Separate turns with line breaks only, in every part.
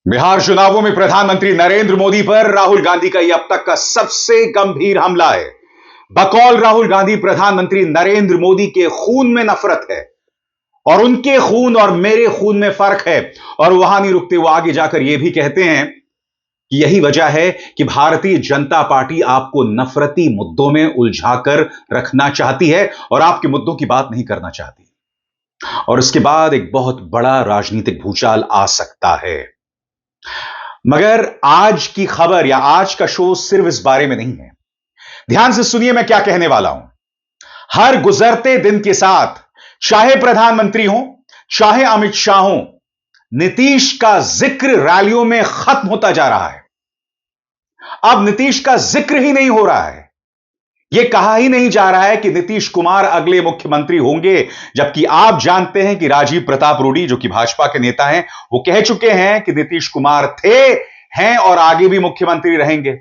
बिहार चुनावों में प्रधानमंत्री नरेंद्र मोदी पर राहुल गांधी का यह अब तक का सबसे गंभीर हमला है। बकौल राहुल गांधी प्रधानमंत्री नरेंद्र मोदी के खून में नफरत है और उनके खून और मेरे खून में फर्क है। और वहां नहीं रुकते, वो आगे जाकर यह भी कहते हैं कि यही वजह है कि भारतीय जनता पार्टी आपको नफरती मुद्दों में उलझाकर रखना चाहती है और आपके मुद्दों की बात नहीं करना चाहती। और इसके बाद एक बहुत बड़ा राजनीतिक भूचाल आ सकता है। मगर आज की खबर या आज का शो सिर्फ इस बारे में नहीं है। ध्यान से सुनिए मैं क्या कहने वाला हूं। हर गुजरते दिन के साथ, चाहे प्रधानमंत्री हो चाहे अमित शाह हो, नीतीश का जिक्र रैलियों में खत्म होता जा रहा है। अब नीतीश का जिक्र ही नहीं हो रहा है। यह कहा ही नहीं जा रहा है कि नीतीश कुमार अगले मुख्यमंत्री होंगे, जबकि आप जानते हैं कि राजीव प्रताप रूडी जो कि भाजपा के नेता हैं, वो कह चुके हैं कि नीतीश कुमार थे, हैं और आगे भी मुख्यमंत्री रहेंगे।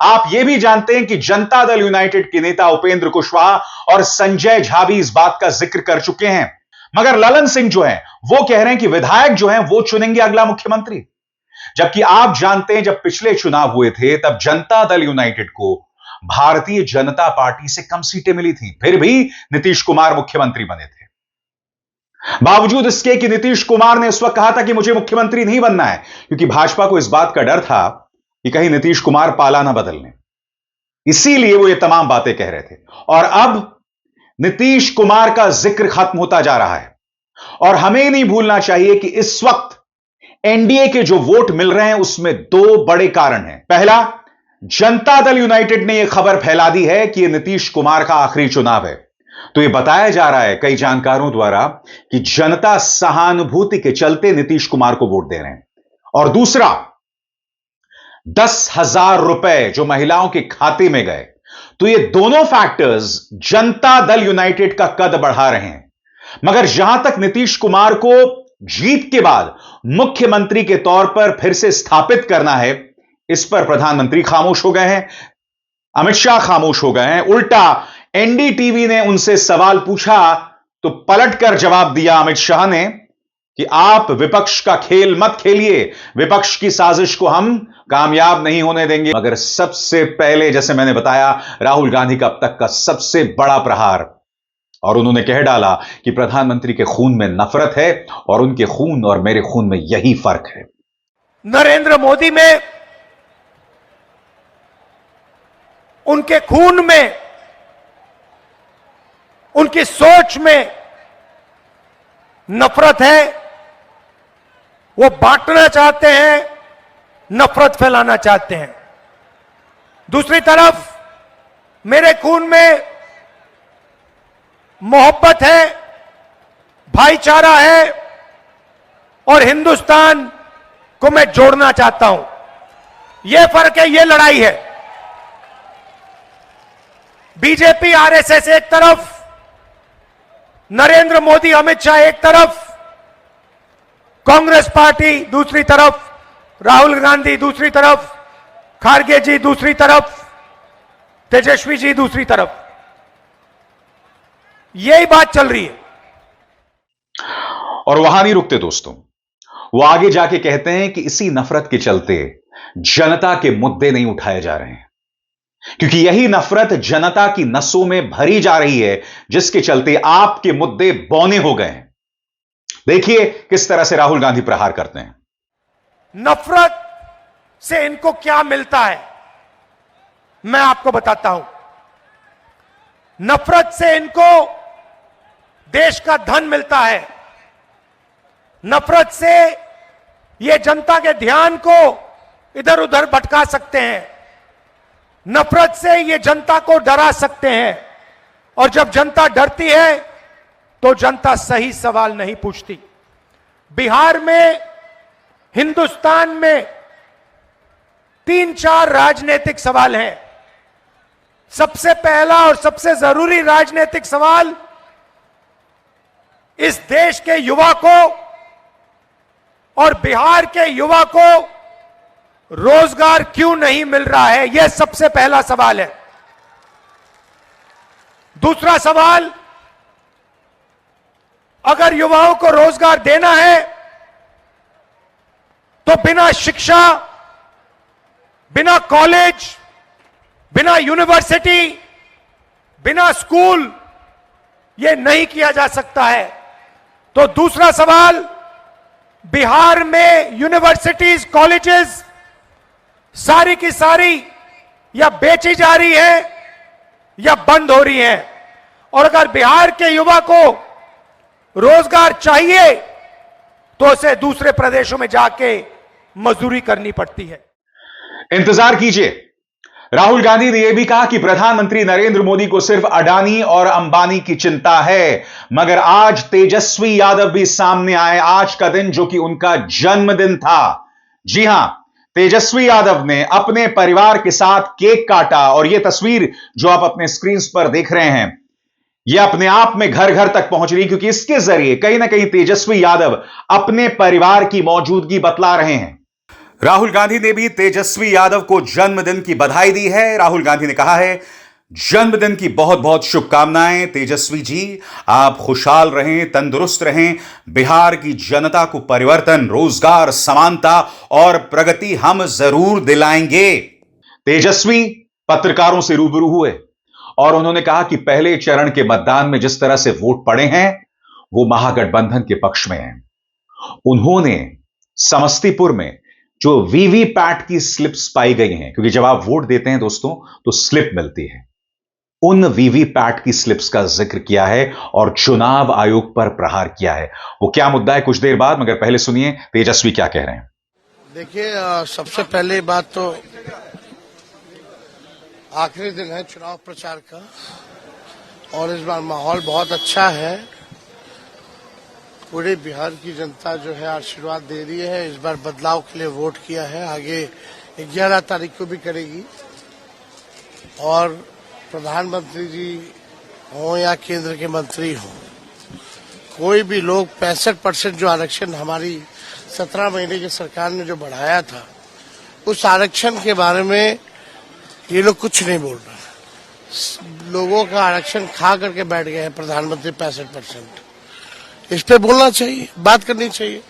आप यह भी जानते हैं कि जनता दल यूनाइटेड के नेता उपेंद्र कुशवाहा और संजय झा भी इस बात का जिक्र कर चुके हैं। मगर ललन सिंह जो हैं वो कह रहे हैं कि विधायक जो हैं वो चुनेंगे अगला मुख्यमंत्री। जबकि आप जानते हैं जब पिछले चुनाव हुए थे तब जनता दल यूनाइटेड को भारतीय जनता पार्टी से कम सीटें मिली थी, फिर भी नीतीश कुमार मुख्यमंत्री बने थे। बावजूद इसके कि नीतीश कुमार ने इस वक्त कहा था कि मुझे मुख्यमंत्री नहीं बनना है, क्योंकि भाजपा को इस बात का डर था कि कहीं नीतीश कुमार पाला ना बदल लें, इसीलिए वो ये तमाम बातें कह रहे थे। और अब नीतीश कुमार का जिक्र खत्म होता जा रहा है। और हमें नहीं भूलना चाहिए कि इस वक्त एनडीए के जो वोट मिल रहे हैं उसमें दो बड़े कारण हैं। पहला, जनता दल यूनाइटेड ने यह खबर फैला दी है कि यह नीतीश कुमार का आखिरी चुनाव है। तो यह बताया जा रहा है कई जानकारों द्वारा कि जनता सहानुभूति के चलते नीतीश कुमार को वोट दे रहे हैं। और दूसरा, 10,000 रुपए जो महिलाओं के खाते में गए। तो ये दोनों फैक्टर्स जनता दल यूनाइटेड का कद बढ़ा रहे हैं। मगर जहां तक नीतीश कुमार को जीत के बाद मुख्यमंत्री के तौर पर फिर से स्थापित करना है, इस पर प्रधानमंत्री खामोश हो गए हैं, अमित शाह खामोश हो गए हैं। उल्टा एनडीटीवी ने उनसे सवाल पूछा तो पलटकर जवाब दिया अमित शाह ने कि आप विपक्ष का खेल मत खेलिए, विपक्ष की साजिश को हम कामयाब नहीं होने देंगे। मगर सबसे पहले, जैसे मैंने बताया, राहुल गांधी का अब तक का सबसे बड़ा प्रहार, और उन्होंने कह डाला कि प्रधानमंत्री के खून में नफरत है और उनके खून और मेरे खून में यही फर्क है।
नरेंद्र मोदी में, उनके खून में, उनकी सोच में नफरत है। वो बांटना चाहते हैं, नफरत फैलाना चाहते हैं। दूसरी तरफ मेरे खून में मोहब्बत है, भाईचारा है और हिंदुस्तान को मैं जोड़ना चाहता हूं। यह फर्क है, यह लड़ाई है। बीजेपी आरएसएस एक तरफ, नरेंद्र मोदी अमित शाह एक तरफ, कांग्रेस पार्टी दूसरी तरफ, राहुल गांधी दूसरी तरफ, खारगे जी दूसरी तरफ, तेजस्वी जी दूसरी तरफ। यही बात चल रही है।
और वहां नहीं रुकते दोस्तों, वो आगे जाके कहते हैं कि इसी नफरत के चलते जनता के मुद्दे नहीं उठाए जा रहे हैं, क्योंकि यही नफरत जनता की नसों में भरी जा रही है, जिसके चलते आपके मुद्दे बौने हो गए हैं। देखिए किस तरह से राहुल गांधी प्रहार करते हैं।
नफरत से इनको क्या मिलता है, मैं आपको बताता हूं। नफरत से इनको देश का धन मिलता है। नफरत से ये जनता के ध्यान को इधर उधर भटका सकते हैं। नफरत से ये जनता को डरा सकते हैं। और जब जनता डरती है तो जनता सही सवाल नहीं पूछती। बिहार में, हिंदुस्तान में 3-4 राजनीतिक सवाल हैं। सबसे पहला और सबसे जरूरी राजनीतिक सवाल, इस देश के युवा को और बिहार के युवा को रोजगार क्यों नहीं मिल रहा है, यह सबसे पहला सवाल है। दूसरा सवाल, अगर युवाओं को रोजगार देना है तो बिना शिक्षा, बिना कॉलेज, बिना यूनिवर्सिटी, बिना स्कूल यह नहीं किया जा सकता है। तो दूसरा सवाल, बिहार में यूनिवर्सिटीज, कॉलेजेस सारी की सारी या बेची जा रही है या बंद हो रही है। और अगर बिहार के युवा को रोजगार चाहिए तो उसे दूसरे प्रदेशों में जाके मजदूरी करनी पड़ती है।
इंतजार कीजिए। राहुल गांधी ने यह भी कहा कि प्रधानमंत्री नरेंद्र मोदी को सिर्फ अडानी और अंबानी की चिंता है, मगर आज तेजस्वी यादव भी सामने आए। आज का दिन जो कि उनका जन्मदिन था, जी हां, तेजस्वी यादव ने अपने परिवार के साथ केक काटा और यह तस्वीर जो आप अपने स्क्रीन पर देख रहे हैं, यह अपने आप में घर घर तक पहुंच रही, क्योंकि इसके जरिए कहीं ना कहीं तेजस्वी यादव अपने परिवार की मौजूदगी बतला रहे हैं। राहुल गांधी ने भी तेजस्वी यादव को जन्मदिन की बधाई दी है। राहुल गांधी ने कहा है, जन्मदिन की बहुत बहुत शुभकामनाएं तेजस्वी जी, आप खुशहाल रहें, तंदुरुस्त रहें। बिहार की जनता को परिवर्तन, रोजगार, समानता और प्रगति हम जरूर दिलाएंगे। तेजस्वी पत्रकारों से रूबरू हुए और उन्होंने कहा कि पहले चरण के मतदान में जिस तरह से वोट पड़े हैं वो महागठबंधन के पक्ष में हैं। उन्होंने समस्तीपुर में जो वीवीपैट की स्लिप्स पाई गई हैं, क्योंकि जब आप वोट देते हैं दोस्तों तो स्लिप मिलती है, उन वीवीपैट की स्लिप्स का जिक्र किया है और चुनाव आयोग पर प्रहार किया है। वो क्या मुद्दा है कुछ देर बाद, मगर पहले सुनिए तेजस्वी क्या कह रहे हैं।
देखिए, सबसे पहले बात तो आखिरी दिन है चुनाव प्रचार का और इस बार माहौल बहुत अच्छा है। पूरे बिहार की जनता जो है आशीर्वाद दे रही है। इस बार बदलाव के लिए वोट किया है, आगे 11 तारीख को भी करेगी। और प्रधानमंत्री जी हो या केंद्र के मंत्री हो, कोई भी लोग 65% जो आरक्षण हमारी 17 महीने की सरकार ने जो बढ़ाया था, उस आरक्षण के बारे में ये लोग कुछ नहीं बोल रहे। लोगों का आरक्षण खा करके बैठ गए हैं प्रधानमंत्री 65%। इस पे बोलना चाहिए, बात करनी चाहिए।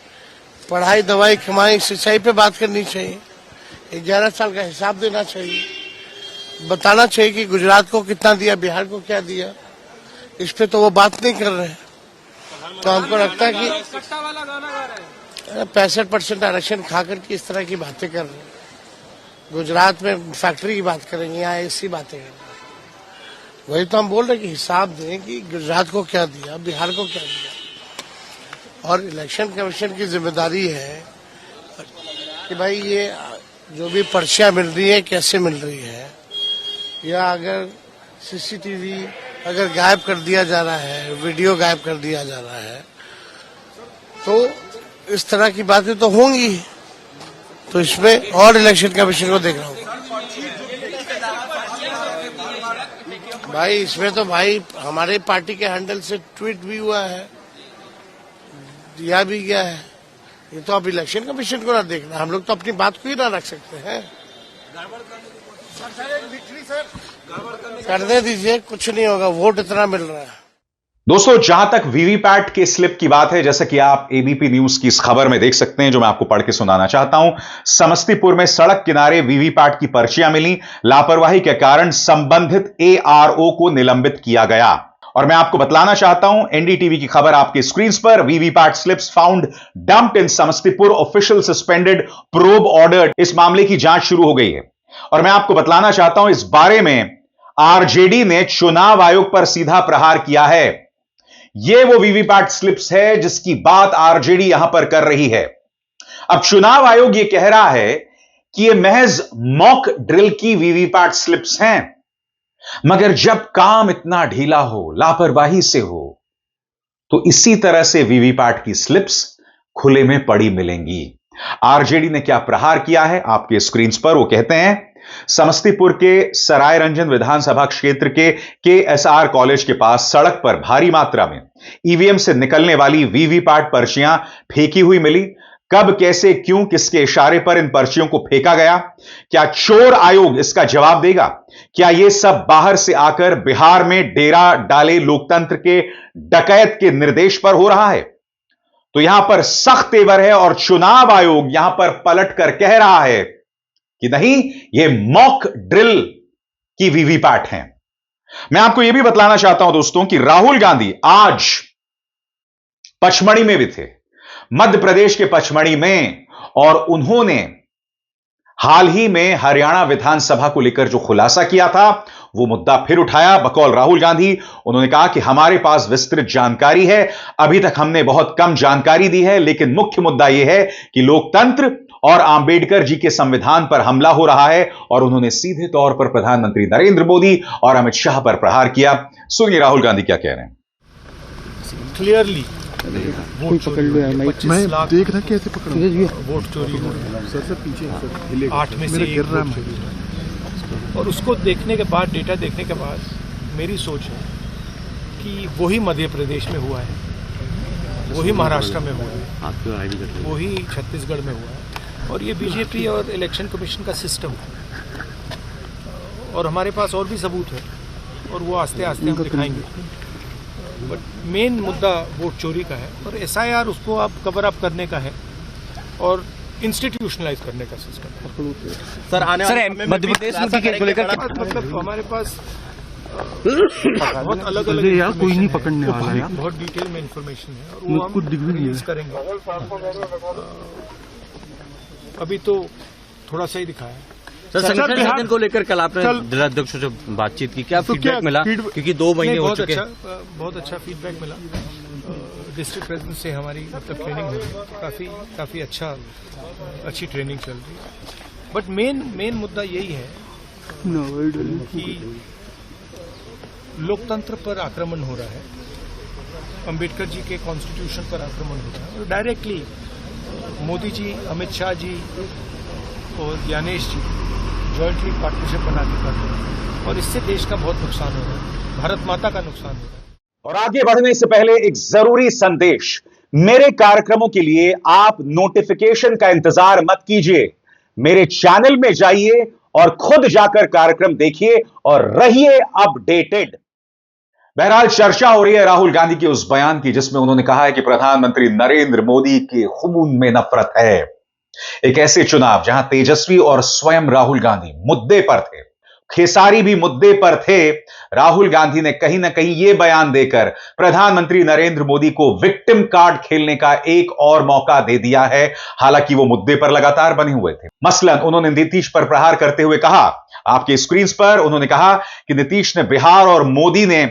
पढ़ाई, दवाई, कमाई, सिंचाई पे बात करनी चाहिए। 11 साल का हिसाब देना चाहिए, बताना चाहिए कि गुजरात को कितना दिया, बिहार को क्या दिया। इस पे तो वो बात नहीं कर रहे हैं। तो हमको लगता है कि 65% आरक्षण खा करके इस तरह की बातें कर रहे हैं। गुजरात में फैक्ट्री की बात करेंगे, यहाँ ऐसी बातें करेंगे। वही तो हम बोल रहे हैं कि हिसाब दें कि गुजरात को क्या दिया, बिहार को क्या दिया। और इलेक्शन कमीशन की जिम्मेदारी है कि भाई ये जो भी पर्चियां मिल रही है कैसे मिल रही है, या अगर सीसीटीवी अगर गायब कर दिया जा रहा है, वीडियो गायब कर दिया जा रहा है, तो इस तरह की बातें तो होंगी। तो इसमें और इलेक्शन कमीशन को देखना होगा। भाई इसमें तो भाई हमारे पार्टी के हैंडल से ट्वीट भी हुआ है, दिया भी गया है। ये तो अब इलेक्शन कमीशन को ना देखना, हम लोग तो अपनी बात को ही ना रख सकते हैं। करने दीजिए, कुछ नहीं होगा, वोट इतना मिल रहा है।
दोस्तों, जहां तक वीवीपैट के स्लिप की बात है, जैसा कि आप एबीपी न्यूज की इस खबर में देख सकते हैं जो मैं आपको पढ़ के सुनाना चाहता हूं। समस्तीपुर में सड़क किनारे वीवीपैट की पर्चियां मिली, लापरवाही के कारण संबंधित एआरओ को निलंबित किया गया। और मैं आपको बतलाना चाहता हूं, एनडीटीवी की खबर आपके स्क्रीन पर, VVPAT slips found dumped in Samastipur, official suspended, probe ordered. इस मामले की जांच शुरू हो गई है। और मैं आपको बतलाना चाहता हूं, इस बारे में आरजेडी ने चुनाव आयोग पर सीधा प्रहार किया है। यह वो वीवीपैट स्लिप्स है जिसकी बात आरजेडी यहां पर कर रही है। अब चुनाव आयोग यह कह रहा है कि यह महज मॉक ड्रिल की वीवीपैट स्लिप्स हैं, मगर जब काम इतना ढीला हो, लापरवाही से हो, तो इसी तरह से वीवीपैट की स्लिप्स खुले में पड़ी मिलेंगी। आरजेडी ने क्या प्रहार किया है आपके स्क्रीन पर, वो कहते हैं, समस्तीपुर के सराय रंजन विधानसभा क्षेत्र के केएसआर कॉलेज के पास सड़क पर भारी मात्रा में ईवीएम से निकलने वाली वीवीपैट पर्चियां फेंकी हुई मिली। कब, कैसे, क्यों, किसके इशारे पर इन पर्चियों को फेंका गया? क्या चोर आयोग इसका जवाब देगा? क्या यह सब बाहर से आकर बिहार में डेरा डाले लोकतंत्र के डकैत के निर्देश पर हो रहा है? तो यहां पर सख्त तेवर है और चुनाव आयोग यहां पर पलट कर कह रहा है कि नहीं, ये मॉक ड्रिल की वीवीपैट हैं। मैं आपको यह भी बतलाना चाहता हूं दोस्तों कि राहुल गांधी आज पचमढ़ी में भी थे, मध्य प्रदेश के पचमढ़ी में, और उन्होंने हाल ही में हरियाणा विधानसभा को लेकर जो खुलासा किया था वो मुद्दा फिर उठाया। बकौल राहुल गांधी उन्होंने कहा कि हमारे पास विस्तृत जानकारी है, अभी तक हमने बहुत कम जानकारी दी है, लेकिन मुख्य मुद्दा यह है कि लोकतंत्र और आंबेडकर जी के संविधान पर हमला हो रहा है, और उन्होंने सीधे तौर पर प्रधानमंत्री नरेंद्र मोदी और अमित शाह पर प्रहार किया। सुनिए राहुल गांधी क्या कह रहे हैं।
क्लियरली
कोई पकड़ लो यार,
मैं देख रहा कैसे पकड़
वोट
चोरी हो रहा है
सर पीछे
8 में से गिर रहा है, और उसको देखने के बाद, डेटा देखने के बाद मेरी सोच है कि वही मध्य प्रदेश में हुआ है, वही महाराष्ट्र में हुआ है, वही छत्तीसगढ़ में हुआ है, और ये बीजेपी और इलेक्शन कमीशन का सिस्टम है, और हमारे पास और भी सबूत है, और वो आस्ते आस्ते हम दिखाएंगे। बट मेन मुद्दा वोट चोरी का है, और एसआईआर उसको आप कवर अप करने का है और इंस्टीट्यूशनलाइज करने का सिस्टम है।
सर आने वाले मध्य प्रदेश को लेकर
मतलब हमारे पास बहुत अलग अलग
यार कोई नहीं पकड़ने वाला यार,
बहुत डिटेल में इंफॉर्मेशन है, और वो हम रिलीज करेंगे। अभी तो थोड़ा सा ही दिखाया है।
सर, संगठन को लेकर कल आपने जिलाध्यक्षों से बातचीत की, क्या फीडबैक मिला? क्योंकि 2 महीने हो चुके हैं।
बहुत अच्छा फीडबैक मिला। डिस्ट्रिक्ट प्रेसिडेंट से हमारी मतलब ट्रेनिंग हुई है, काफी अच्छी ट्रेनिंग चल रही है। बट मेन मुद्दा यही है कि लोकतंत्र पर आक्रमण हो रहा है, अंबेडकर जी के कॉन्स्टिट्यूशन पर आक्रमण हो रहा है, और डायरेक्टली मोदी जी, अमित शाह जी और ज्ञानेश जी जॉइंटली पार्टनरशिप बना के कर रहे हैं, और इससे देश का बहुत नुकसान हो रहा है, भारत माता का नुकसान हो रहा है।
और आगे बढ़ने से पहले एक जरूरी संदेश, मेरे कार्यक्रमों के लिए आप नोटिफिकेशन का इंतजार मत कीजिए, मेरे चैनल में जाइए और खुद जाकर कार्यक्रम देखिए और रहिए अपडेटेड। बहरहाल चर्चा हो रही है राहुल गांधी के उस बयान की जिसमें उन्होंने कहा है कि प्रधानमंत्री नरेंद्र मोदी के खून में नफरत है। एक ऐसे चुनाव जहां तेजस्वी और स्वयं राहुल गांधी मुद्दे पर थे, खेसारी भी मुद्दे पर थे, राहुल गांधी ने कहीं ना कहीं यह बयान देकर प्रधानमंत्री नरेंद्र मोदी को विक्टिम कार्ड खेलने का एक और मौका दे दिया है। हालांकि वो मुद्दे पर लगातार बने हुए थे। मसलन उन्होंने नीतीश पर प्रहार करते हुए कहा, आपके स्क्रीन पर उन्होंने कहा कि नीतीश ने बिहार और मोदी ने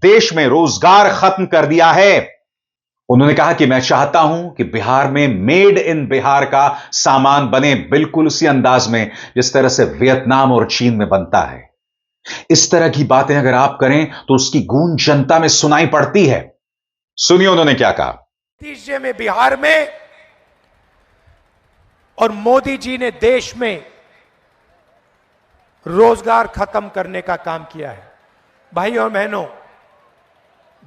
देश में रोजगार खत्म कर दिया है। उन्होंने कहा कि मैं चाहता हूं कि बिहार में मेड इन बिहार का सामान बने, बिल्कुल उसी अंदाज में जिस तरह से वियतनाम और चीन में बनता है। इस तरह की बातें अगर आप करें तो उसकी गूंज जनता में सुनाई पड़ती है। सुनिए उन्होंने क्या कहा।
नीतीश जी में बिहार में और मोदी जी ने देश में रोजगार खत्म करने का काम किया है। भाई और बहनों,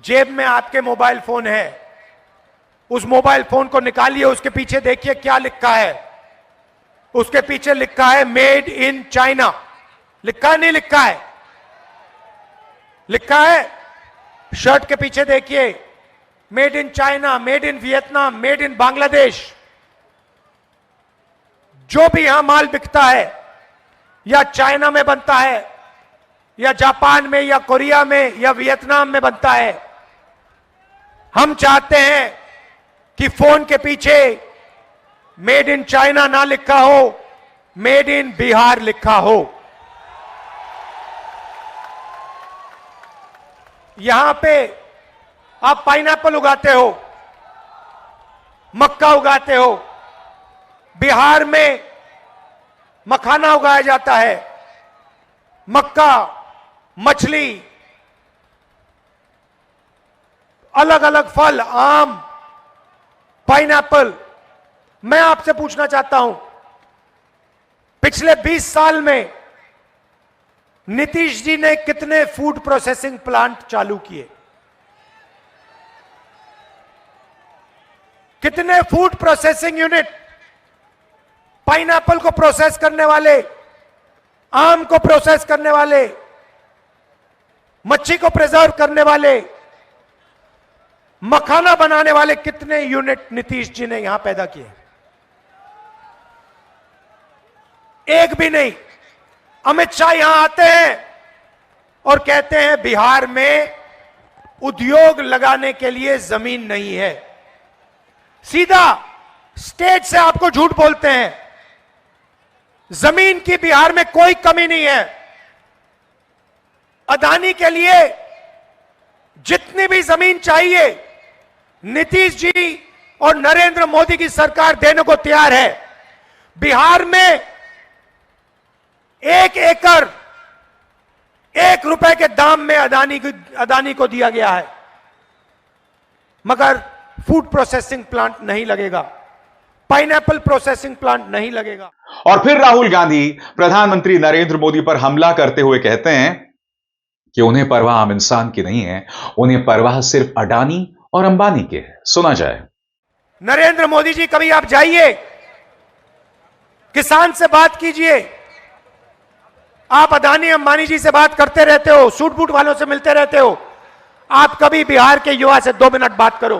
जेब में आपके मोबाइल फोन है, उस मोबाइल फोन को निकालिए, उसके पीछे देखिए क्या लिखा है। उसके पीछे लिखा है मेड इन चाइना। लिखा है नहीं लिखा है? लिखा है। शर्ट के पीछे देखिए made in China, made in Vietnam, made in Bangladesh. जो भी यहां माल बिकता है या चाइना में बनता है या जापान में या कोरिया में या वियतनाम में बनता है, हम चाहते हैं कि फोन के पीछे मेड इन चाइना ना लिखा हो, मेड इन बिहार लिखा हो। यहां पे आप पाइनएप्पल उगाते हो, मक्का उगाते हो, बिहार में मखाना उगाया जाता है, मक्का, मछली, अलग अलग फल, आम, पाइनएप्पल। मैं आपसे पूछना चाहता हूं, पिछले 20 साल में नीतीश जी ने कितने फूड प्रोसेसिंग प्लांट चालू किए? कितने फूड प्रोसेसिंग यूनिट? पाइनएप्पल को प्रोसेस करने वाले, आम को प्रोसेस करने वाले, मच्छी को प्रिजर्व करने वाले, मखाना बनाने वाले कितने यूनिट नीतीश जी ने यहां पैदा किए? एक भी नहीं। अमित शाह यहां आते हैं और कहते हैं बिहार में उद्योग लगाने के लिए जमीन नहीं है। सीधा स्टेज से आपको झूठ बोलते हैं। जमीन की बिहार में कोई कमी नहीं है। अदानी के लिए जितनी भी जमीन चाहिए नीतीश जी और नरेंद्र मोदी की सरकार देने को तैयार है। बिहार में 1 एकड़ 1 रुपए के दाम में अदानी को दिया गया है, मगर फूड प्रोसेसिंग प्लांट नहीं लगेगा, पाइनएप्पल प्रोसेसिंग प्लांट नहीं लगेगा।
और फिर राहुल गांधी प्रधानमंत्री नरेंद्र मोदी पर हमला करते हुए कहते हैं कि उन्हें परवाह आम इंसान की नहीं है, उन्हें परवाह सिर्फ अडानी और अंबानी की है। सुना जाए।
नरेंद्र मोदी जी, कभी आप जाइए, किसान से बात कीजिए। आप अदानी अंबानी जी से बात करते रहते हो, सूट बूट वालों से मिलते रहते हो। आप कभी बिहार के युवा से 2 मिनट बात करो,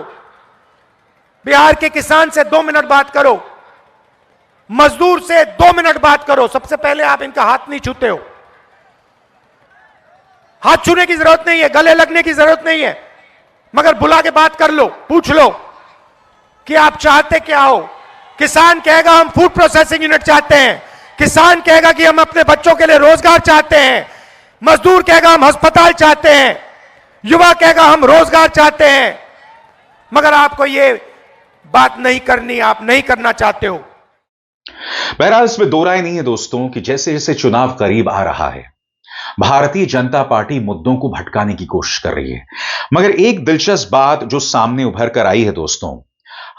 बिहार के किसान से 2 मिनट बात करो, मजदूर से 2 मिनट बात करो। सबसे पहले आप इनका हाथ नहीं छूते हो। हाथ छूने की जरूरत नहीं है, गले लगने की जरूरत नहीं है, मगर बुला के बात कर लो, पूछ लो कि आप चाहते क्या हो। किसान कहेगा हम फूड प्रोसेसिंग यूनिट चाहते हैं, किसान कहेगा कि हम अपने बच्चों के लिए रोजगार चाहते हैं, मजदूर कहेगा हम अस्पताल चाहते हैं, युवा कहेगा हम रोजगार चाहते हैं, मगर आपको यह बात नहीं करनी, आप नहीं करना चाहते हो।
बहरहाल इसमें दो राय नहीं है दोस्तों कि जैसे जैसे चुनाव करीब आ रहा है, भारतीय जनता पार्टी मुद्दों को भटकाने की कोशिश कर रही है। मगर एक दिलचस्प बात जो सामने उभर कर आई है दोस्तों,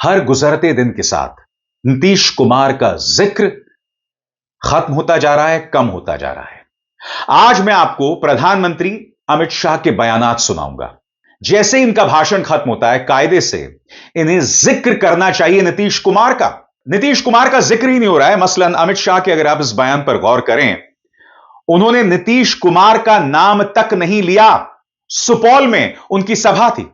हर गुजरते दिन के साथ नीतीश कुमार का जिक्र खत्म होता जा रहा है, कम होता जा रहा है। आज मैं आपको प्रधानमंत्री अमित शाह के बयानात सुनाऊंगा। जैसे इनका भाषण खत्म होता है, कायदे से इन्हें जिक्र करना चाहिए नीतीश कुमार का। नीतीश कुमार का जिक्र ही नहीं हो रहा है। मसलन अमित शाह के अगर आप इस बयान पर गौर करें, उन्होंने नीतीश कुमार का नाम तक नहीं लिया। सुपौल में उनकी सभा थी,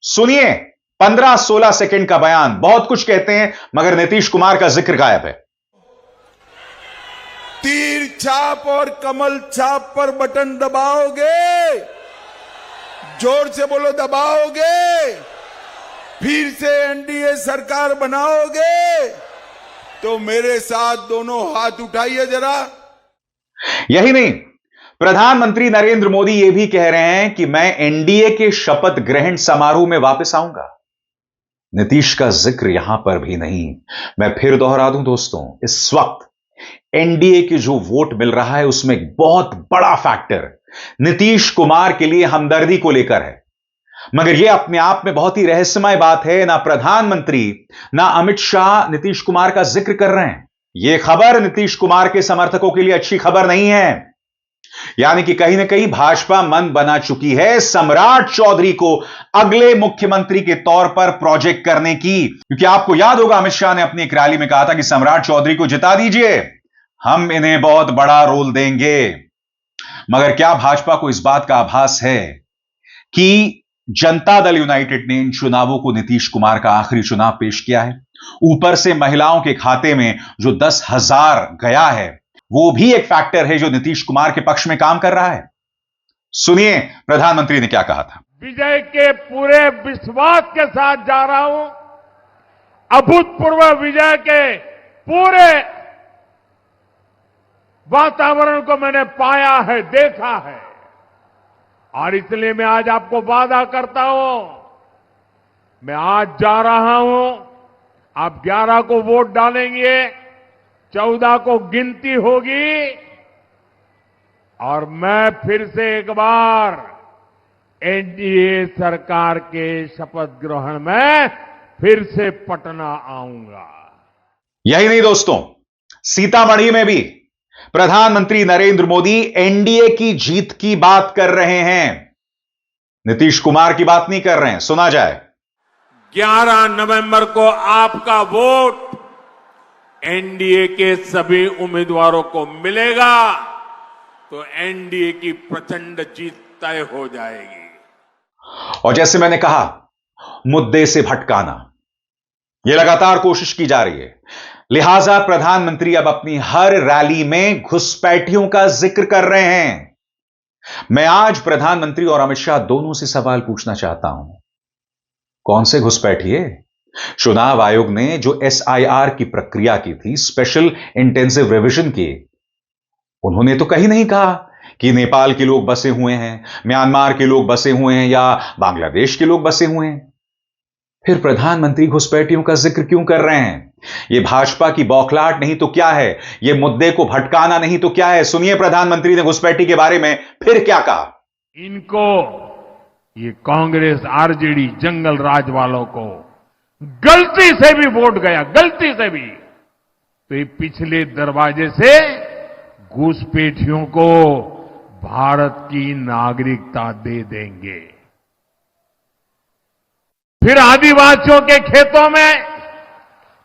सुनिए 15-16 सेकंड का बयान। बहुत कुछ कहते हैं मगर नीतीश कुमार का जिक्र गायब है।
तीर छाप और कमल छाप पर बटन दबाओगे, जोर से बोलो दबाओगे, फिर से एनडीए सरकार बनाओगे, तो मेरे साथ दोनों हाथ उठाइए जरा।
यही नहीं, प्रधानमंत्री नरेंद्र मोदी यह भी कह रहे हैं कि मैं एनडीए के शपथ ग्रहण समारोह में वापस आऊंगा। नीतीश का जिक्र यहां पर भी नहीं। मैं फिर दोहरा दूं दोस्तों, इस वक्त एनडीए की जो वोट मिल रहा है उसमें एक बहुत बड़ा फैक्टर नीतीश कुमार के लिए हमदर्दी को लेकर है। मगर यह अपने आप में बहुत ही रहस्यमय बात है। ना प्रधानमंत्री ना अमित शाह नीतीश कुमार का जिक्र कर रहे हैं। यह खबर नीतीश कुमार के समर्थकों के लिए अच्छी खबर नहीं है। यानी कि कहीं ना कहीं भाजपा मन बना चुकी है सम्राट चौधरी को अगले मुख्यमंत्री के तौर पर प्रोजेक्ट करने की। क्योंकि आपको याद होगा अमित शाह ने अपनी एक रैली में कहा था कि सम्राट चौधरी को जिता दीजिए, हम इन्हें बहुत बड़ा रोल देंगे। मगर क्या भाजपा को इस बात का आभास है कि जनता दल यूनाइटेड ने इन चुनावों को नीतीश कुमार का आखिरी चुनाव पेश किया है? ऊपर से महिलाओं के खाते में जो 10,000 गया है वो भी एक फैक्टर है जो नीतीश कुमार के पक्ष में काम कर रहा है। सुनिए प्रधानमंत्री ने क्या कहा था।
विजय के पूरे विश्वास के साथ जा रहा हूं। अभूतपूर्व विजय के पूरे वातावरण को मैंने पाया है, देखा है, और इसलिए मैं आज आपको वादा करता हूं, मैं आज जा रहा हूं, आप 11 को वोट डालेंगे, 14 को गिनती होगी और मैं फिर से एक बार एनडीए सरकार के शपथ ग्रहण में फिर से पटना आऊंगा।
यही नहीं दोस्तों, सीतामढ़ी में भी प्रधानमंत्री नरेंद्र मोदी एनडीए की जीत की बात कर रहे हैं, नीतीश कुमार की बात नहीं कर रहे हैं। सुना जाए।
11 नवंबर को आपका वोट एनडीए के सभी उम्मीदवारों को मिलेगा तो एनडीए की प्रचंड जीत तय हो जाएगी।
और जैसे मैंने कहा, मुद्दे से भटकाना। यह लगातार कोशिश की जा रही है, लिहाजा प्रधानमंत्री अब अपनी हर रैली में घुसपैठियों का जिक्र कर रहे हैं। मैं आज प्रधानमंत्री और अमित शाह दोनों से सवाल पूछना चाहता हूं, कौन से घुसपैठिए? चुनाव आयोग ने जो SIR की प्रक्रिया की थी, स्पेशल इंटेंसिव रिवीजन की, उन्होंने तो कहीं नहीं कहा कि नेपाल के लोग बसे हुए हैं, म्यांमार के लोग बसे हुए हैं या बांग्लादेश के लोग बसे हुए हैं। फिर प्रधानमंत्री घुसपैठियों का जिक्र क्यों कर रहे हैं? यह भाजपा की बौखलाहट नहीं तो क्या है? यह मुद्दे को भटकाना नहीं तो क्या है? सुनिए प्रधानमंत्री ने घुसपैठी के बारे में फिर क्या कहा।
इनको, ये कांग्रेस आरजेडी जंगल राज वालों को गलती से भी वोट गया, गलती से भी, तो ये पिछले दरवाजे से घुसपैठियों को भारत की नागरिकता दे देंगे। फिर आदिवासियों के खेतों में,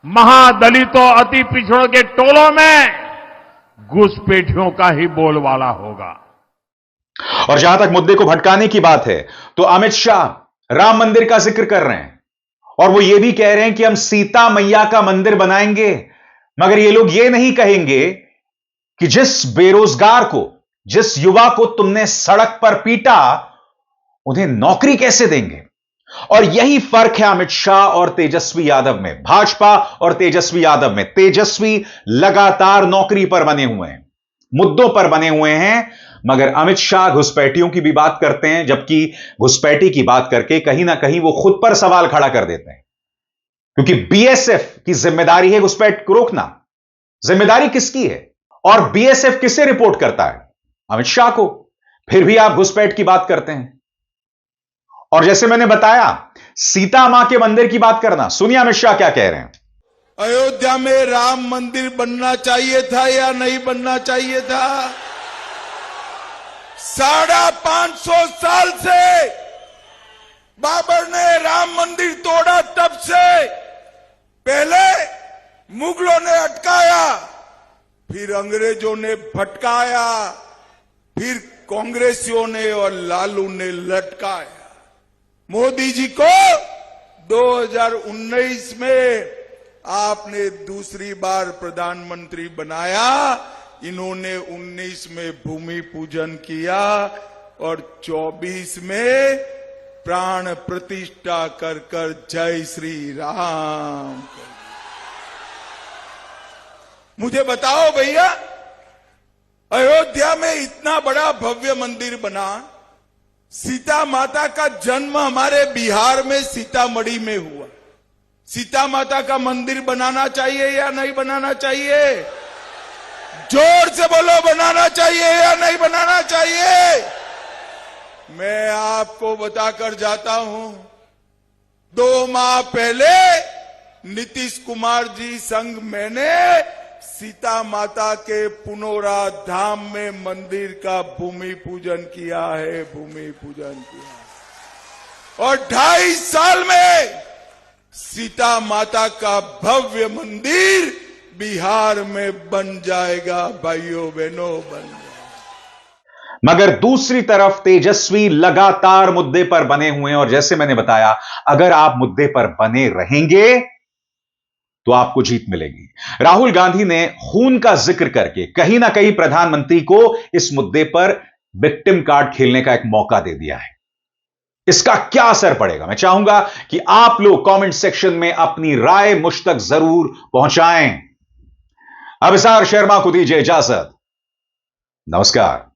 महादलितों, अति पिछड़ों के टोलों में घुसपैठियों का ही बोलबाला होगा।
और जहां तक मुद्दे को भटकाने की बात है, तो अमित शाह राम मंदिर का जिक्र कर रहे हैं और वो ये भी कह रहे हैं कि हम सीता मैया का मंदिर बनाएंगे। मगर ये लोग ये नहीं कहेंगे कि जिस बेरोजगार को, जिस युवा को तुमने सड़क पर पीटा, उन्हें नौकरी कैसे देंगे? और यही फर्क है अमित शाह और तेजस्वी यादव में, भाजपा और तेजस्वी यादव में। तेजस्वी लगातार नौकरी पर बने हुए हैं, मुद्दों पर बने हुए हैं, मगर अमित शाह घुसपैठियों की भी बात करते हैं, जबकि घुसपैठी की बात करके कहीं ना कहीं वो खुद पर सवाल खड़ा कर देते हैं। क्योंकि BSF की जिम्मेदारी है घुसपैठ को रोकना। जिम्मेदारी किसकी है? और BSF किसे रिपोर्ट करता है? अमित शाह को। फिर भी आप घुसपैठ की बात करते हैं। और जैसे मैंने बताया, सीता मां के मंदिर की बात करना, सुनिए अमित शाह क्या कह रहे हैं।
अयोध्या में राम मंदिर बनना चाहिए था या नहीं बनना चाहिए था? 550 साल से बाबर ने राम मंदिर तोड़ा, तब से पहले मुगलों ने अटकाया, फिर अंग्रेजों ने भटकाया, फिर कांग्रेसियों ने और लालू ने लटकाया। मोदी जी को 2019 में आपने दूसरी बार प्रधानमंत्री बनाया। इन्होंने 19 में भूमि पूजन किया और 24 में प्राण प्रतिष्ठा कर कर जय श्री राम। मुझे बताओ भैया, अयोध्या में इतना बड़ा भव्य मंदिर बना, सीता माता का जन्म हमारे बिहार में सीतामढ़ी में हुआ। सीता माता का मंदिर बनाना चाहिए या नहीं बनाना चाहिए? जोर से बोलो, बनाना चाहिए या नहीं बनाना चाहिए? मैं आपको बताकर जाता हूं, 2 माह पहले नीतीश कुमार जी संग मैंने सीता माता के पुनौरा धाम में मंदिर का भूमि पूजन किया है, भूमि पूजन किया। और 2.5 साल में सीता माता का भव्य मंदिर बिहार में बन जाएगा, भाइयों बहनों, बन जाएगा।
मगर दूसरी तरफ तेजस्वी लगातार मुद्दे पर बने हुए हैं और जैसे मैंने बताया, अगर आप मुद्दे पर बने रहेंगे तो आपको जीत मिलेगी। राहुल गांधी ने खून का जिक्र करके कहीं ना कहीं प्रधानमंत्री को इस मुद्दे पर विक्टिम कार्ड खेलने का एक मौका दे दिया है। इसका क्या असर पड़ेगा, मैं चाहूंगा कि आप लोग कमेंट सेक्शन में अपनी राय मुझ तक जरूर पहुंचाएं। अभिसार शर्मा को दीजिए इजाजत। नमस्कार।